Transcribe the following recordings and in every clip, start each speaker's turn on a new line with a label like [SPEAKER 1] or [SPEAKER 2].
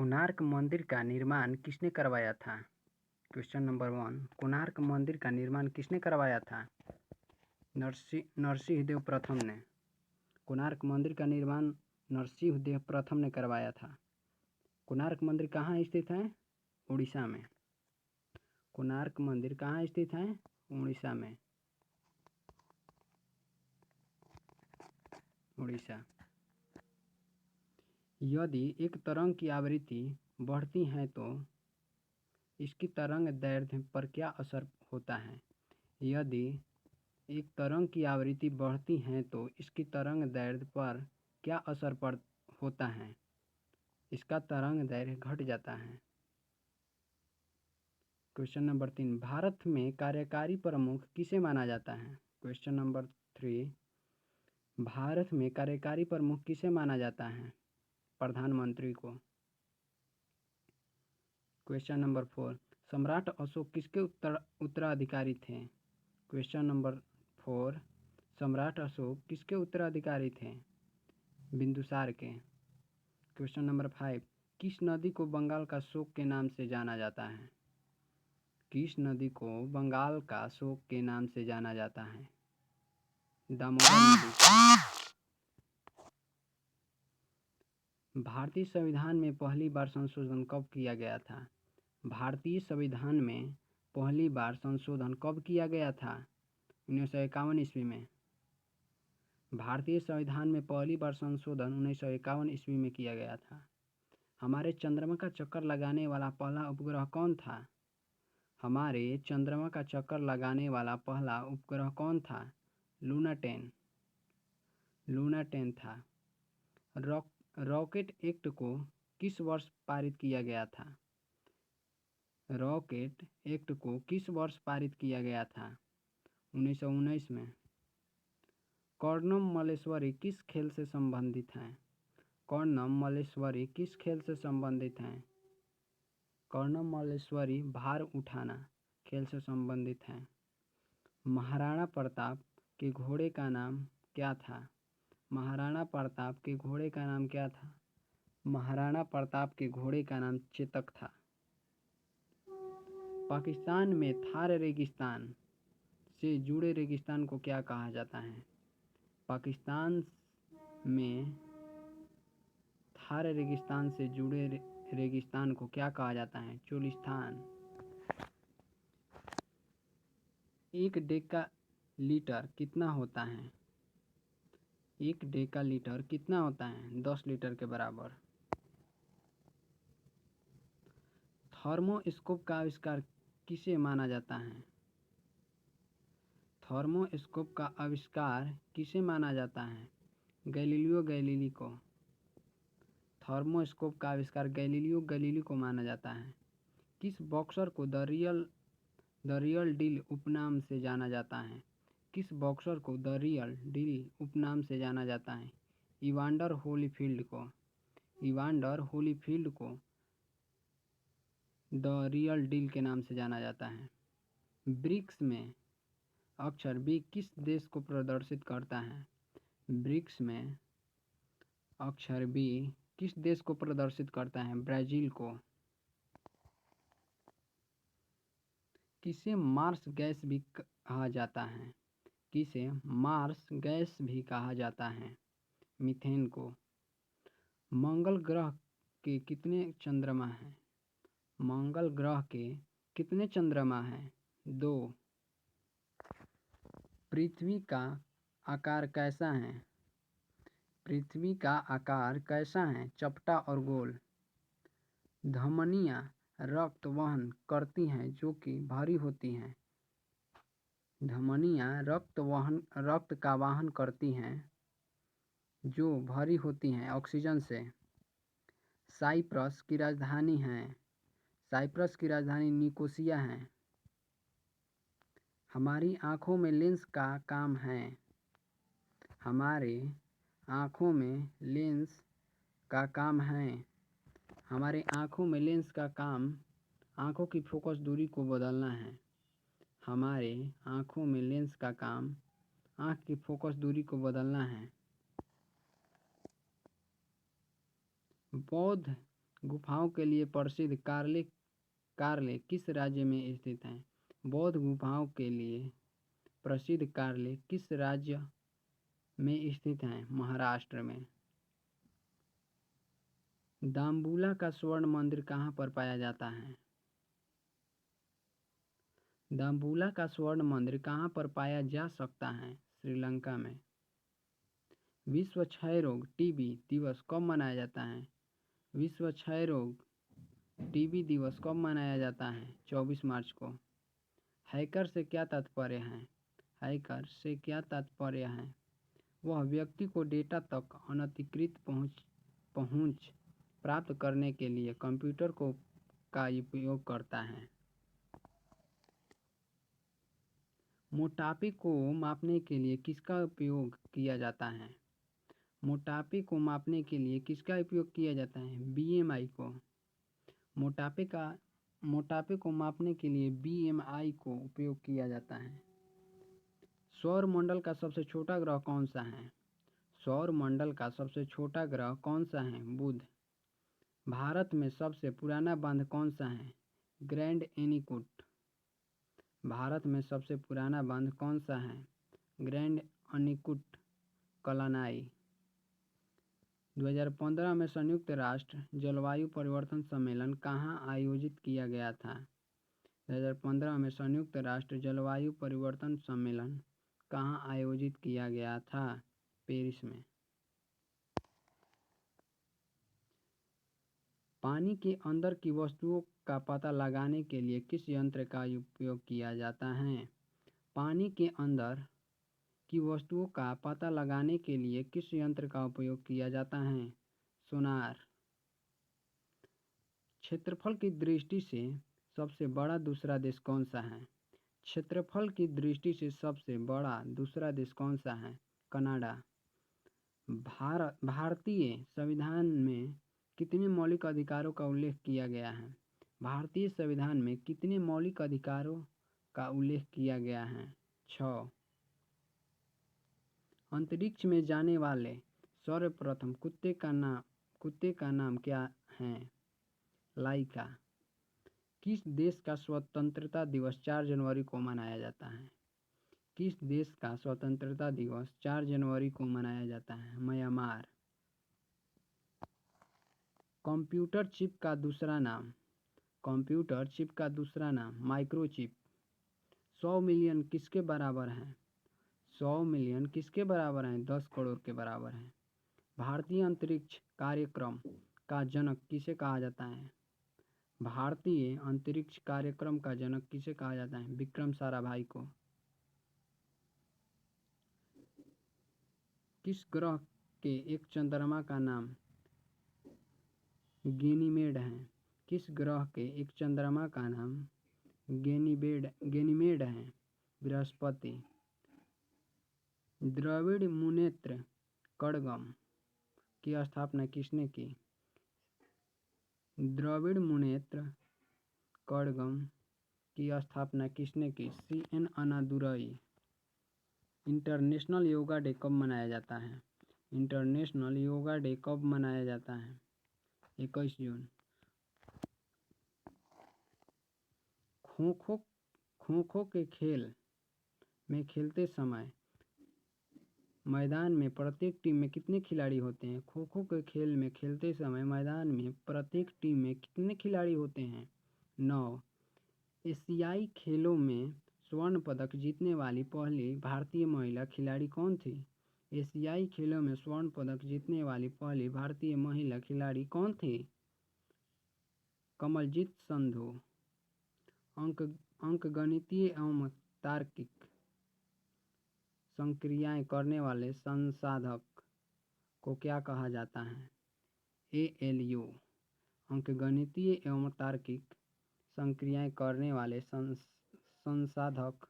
[SPEAKER 1] कोणार्क मंदिर का निर्माण किसने करवाया था? क्वेश्चन नंबर 1, कोणार्क मंदिर का निर्माण किसने करवाया था? नरसिंहदेव प्रथम ने। कोणार्क मंदिर का निर्माण नरसिंहदेव प्रथम ने करवाया था। कोणार्क मंदिर कहाँ स्थित है? उड़ीसा में। कोणार्क मंदिर कहाँ स्थित है? उड़ीसा में। उड़ीसा। यदि एक तरंग की आवृत्ति बढ़ती है तो इसकी तरंग दैर्ध्य पर क्या असर होता है? यदि एक तरंग की आवृत्ति बढ़ती है तो इसकी तरंग दैर्ध्य पर क्या असर होता है? इसका तरंग दैर्ध्य घट जाता है। क्वेश्चन नंबर 3, भारत में कार्यकारी प्रमुख किसे माना जाता है? क्वेश्चन नंबर 3, भारत में कार्यकारी प्रमुख किसे माना जाता है? प्रधानमंत्री को। क्वेश्चन नंबर 4, सम्राट अशोक किसके उत्तराधिकारी थे? क्वेश्चन नंबर 4, सम्राट अशोक किसके उत्तराधिकारी थे? बिंदुसार के। क्वेश्चन नंबर 5, किस नदी को बंगाल का शोक के नाम से जाना जाता है? किस नदी को बंगाल का शोक के नाम से जाना जाता है? दामोदर नदी। भारतीय संविधान में पहली बार संशोधन कब किया गया था? भारतीय संविधान में पहली बार संशोधन कब किया गया था? 1951 ईस्वी में। भारतीय संविधान में पहली बार संशोधन 1951 ईस्वी में किया गया था। हमारे चंद्रमा का चक्कर लगाने वाला पहला उपग्रह कौन था? हमारे चंद्रमा का चक्कर लगाने वाला पहला उपग्रह कौन था? लूना 10। लूना 10 था। रॉकेट एक्ट को किस वर्ष पारित किया गया था? रॉकेट एक्ट को किस वर्ष पारित किया गया था? 1919 में। कर्णम मल्लेश्वरी किस खेल से संबंधित हैं? कर्णम मल्लेश्वरी किस खेल से संबंधित हैं? कर्णम मल्लेश्वरी भार उठाना खेल से संबंधित हैं। महाराणा प्रताप के घोड़े का नाम क्या था? महाराणा प्रताप के घोड़े का नाम क्या था? महाराणा प्रताप के घोड़े का नाम चेतक था। पाकिस्तान में थार रेगिस्तान से जुड़े रेगिस्तान को क्या कहा जाता है? पाकिस्तान में थार रेगिस्तान से जुड़े रेगिस्तान को क्या कहा जाता है? चोलिस्तान। 1 डेका लीटर कितना होता है? 1 डेका लीटर कितना होता है? 10 लीटर के बराबर। थर्मोस्कोप का आविष्कार किसे माना जाता है? थर्मोस्कोप का आविष्कार किसे माना जाता है? गैलीलियो गैलीली को। थर्मोस्कोप का आविष्कार गैलीलियो गैलीली को माना जाता है। किस बॉक्सर को द रियल डील उपनाम से जाना जाता है? किस बॉक्सर को द रियल डील उपनाम से जाना जाता है? इवांडर होलीफील्ड को। इवांडर होलीफील्ड को द रियल डील के नाम से जाना जाता है। ब्रिक्स में अक्षर बी किस देश को प्रदर्शित करता है? ब्रिक्स में अक्षर बी किस देश को प्रदर्शित करता है? ब्राजील को। किसे मार्स गैस भी कहा जाता है? किसे मार्स गैस भी कहा जाता है? मीथेन को। मंगल ग्रह के कितने चंद्रमा हैं? मंगल ग्रह के कितने चंद्रमा हैं? 2। पृथ्वी का आकार कैसा है? पृथ्वी का आकार कैसा है? चपटा और गोल। धमनियाँ रक्त वहन करती हैं जो कि भारी होती हैं। धमनियाँ रक्त का वहन करती हैं जो भारी होती हैं ऑक्सीजन से। साइप्रस की राजधानी है। साइप्रस की राजधानी निकोसिया है। हमारी आँखों में लेंस का काम है। हमारे आँखों में लेंस का काम है। हमारे आँखों में लेंस का काम आँखों की फोकस दूरी को बदलना है। हमारे आँखों में लेंस का काम आँख की फोकस दूरी को बदलना है। बौद्ध गुफाओं के लिए प्रसिद्ध कार्ले किस राज्य में स्थित है? बौद्ध गुफाओं के लिए प्रसिद्ध कार्ले किस राज्य में स्थित है? महाराष्ट्र में। दाम्बुला का स्वर्ण मंदिर कहाँ पर पाया जाता है? दाम्बुला का स्वर्ण मंदिर कहाँ पर पाया जा सकता है? श्रीलंका में। विश्व क्षय रोग टीबी दिवस कब मनाया जाता है? विश्व क्षय रोग टीबी दिवस कब मनाया जाता है? 24 मार्च को। हैकर से क्या तात्पर्य है? हैकर से क्या तात्पर्य है? वह व्यक्ति को डेटा तक अनधिकृत पहुंच प्राप्त करने के लिए कंप्यूटर का उपयोग करता है। मोटापे को मापने के लिए किसका उपयोग किया जाता है? मोटापे को मापने के लिए किसका उपयोग किया जाता है? बीएमआई को। मोटापे को मापने के लिए बीएमआई को उपयोग किया जाता है। सौर मंडल का सबसे छोटा ग्रह कौन सा है? सौर मंडल का सबसे छोटा ग्रह कौन सा है? बुध। भारत में सबसे पुराना बांध कौन सा है? ग्रैंड एनीकट। भारत में सबसे पुराना बांध कौन सा है? ग्रैंड एनीकट कलानाई। 2015 में संयुक्त राष्ट्र जलवायु परिवर्तन सम्मेलन कहाँ आयोजित किया गया था? 2015 में संयुक्त राष्ट्र जलवायु परिवर्तन सम्मेलन कहाँ आयोजित किया गया था? पेरिस में। पानी के अंदर की वस्तुओं का पता लगाने के लिए किस यंत्र का उपयोग किया जाता है? पानी के अंदर की वस्तुओं का पता लगाने के लिए किस यंत्र का उपयोग किया जाता है? सोनार। क्षेत्रफल की दृष्टि से सबसे बड़ा दूसरा देश कौन सा है? क्षेत्रफल की दृष्टि से सबसे बड़ा दूसरा देश कौन सा है? कनाडा। भारतीय संविधान में कितने मौलिक अधिकारों का उल्लेख किया गया है? भारतीय संविधान में कितने मौलिक अधिकारों का उल्लेख किया गया है? 6। अंतरिक्ष में जाने वाले सर्वप्रथम कुत्ते का नाम क्या है? लाइका। किस देश का स्वतंत्रता दिवस 4 जनवरी को मनाया जाता है? किस देश का स्वतंत्रता दिवस 4 जनवरी को मनाया जाता है? म्यांमार। कंप्यूटर चिप का दूसरा नाम? कंप्यूटर चिप का दूसरा नाम माइक्रोचिप। 100 मिलियन किसके बराबर है? 100 मिलियन किसके बराबर है? 10 करोड़ के बराबर है। भारतीय अंतरिक्ष कार्यक्रम का जनक किसे कहा जाता है? भारतीय अंतरिक्ष कार्यक्रम का जनक किसे कहा जाता है? विक्रम साराभाई को। किस ग्रह के एक चंद्रमा का नाम गैनीमेड है? किस ग्रह के एक चंद्रमा का नाम गैनीमेड है? बृहस्पति। द्रविड़ मुनेत्र कड़गम की स्थापना किसने की? द्रविड़ मुनेत्र कड़गम की स्थापना किसने की? CN Annadurai. International yoga day कब मनाया जाता है? इंटरनेशनल योगा डे कब मनाया जाता है? 21 जून। खो खो के खेल में खेलते समय मैदान में प्रत्येक टीम में कितने खिलाड़ी होते हैं? खो खो के खेल में खेलते समय मैदान में प्रत्येक टीम में कितने खिलाड़ी होते हैं? 9। एशियाई खेलों में स्वर्ण पदक जीतने वाली पहली भारतीय महिला खिलाड़ी कौन थी? एशियाई खेलों में स्वर्ण पदक जीतने वाली पहली भारतीय महिला खिलाड़ी कौन थी? कमलजीत संधू। अंकगणितीय एवं तार्किक संक्रियाएं करने वाले संसाधक को क्या कहा जाता है? ALU। अंकगणितीय एवं तार्किक संक्रियाएं करने वाले संसाधक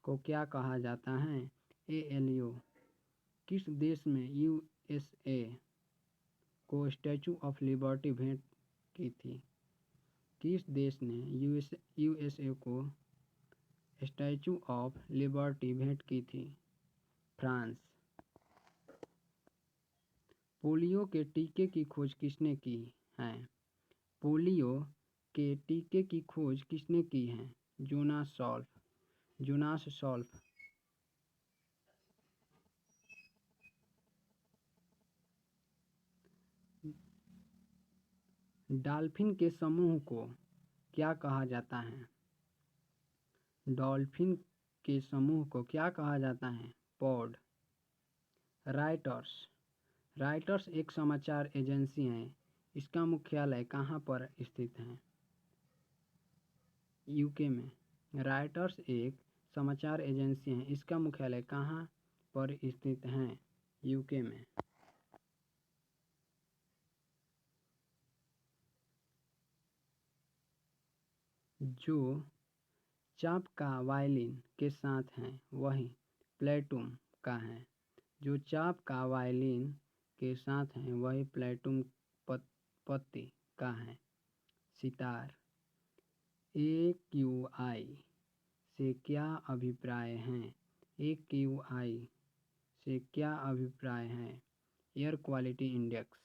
[SPEAKER 1] को क्या कहा जाता है? ALU। किस देश में USA को स्टैचू ऑफ लिबर्टी भेंट की थी? किस देश ने USA को स्टैचू ऑफ लिबर्टी भेंट की थी? फ्रांस। पोलियो के टीके की खोज किसने की है? पोलियो के टीके की खोज किसने की है? जोनास सॉल्फ। डॉल्फिन के समूह को क्या कहा जाता है? डॉल्फिन के समूह को क्या कहा जाता है? पॉड। रायटर्स एक समाचार एजेंसी है। इसका मुख्यालय कहाँ पर स्थित है? यूके में। रायटर्स एक समाचार एजेंसी है। इसका मुख्यालय कहाँ पर स्थित है? यूके में। जो चाप का वायलिन के साथ है वही प्लेटुम का है। जो चाप का वायलिन के साथ है वही प्लेटुम पत्ती का है। सितार। AQI से क्या अभिप्राय है? AQI से क्या अभिप्राय है? Air quality index.